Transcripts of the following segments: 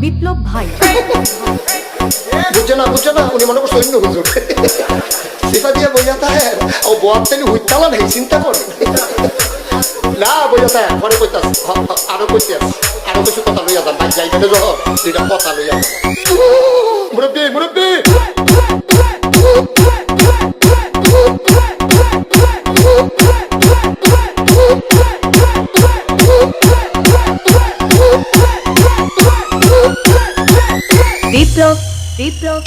বিপ্লব ভাই বুঝছে না উনি মনে করো সৈন্য হুজুর সিফা দিয়ে বোঝাতে হয় ও বোয়াতেলি হুইতালা নেই চিন্তা করে না বোঝাতে হয় ঘরে কইতে আরো কইতে আরো কিছু কথা লইয়া যান ভাই যাইতে যখন দুইটা কথা লইয়া মুরব্বী মুরব্বী বিপ্লব বিপ্লব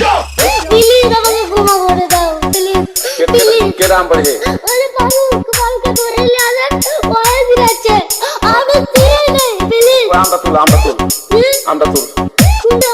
প্লিজ আমাকে ক্ষমা করে দাও প্লিজ প্লিজ কে নাম পড়ে ওরে বাবু কালকে ধরে নিয়ে আসেন ওরে দিলাচ্ছে আমি চিনি নাই প্লিজ আমরা তুল কোনটা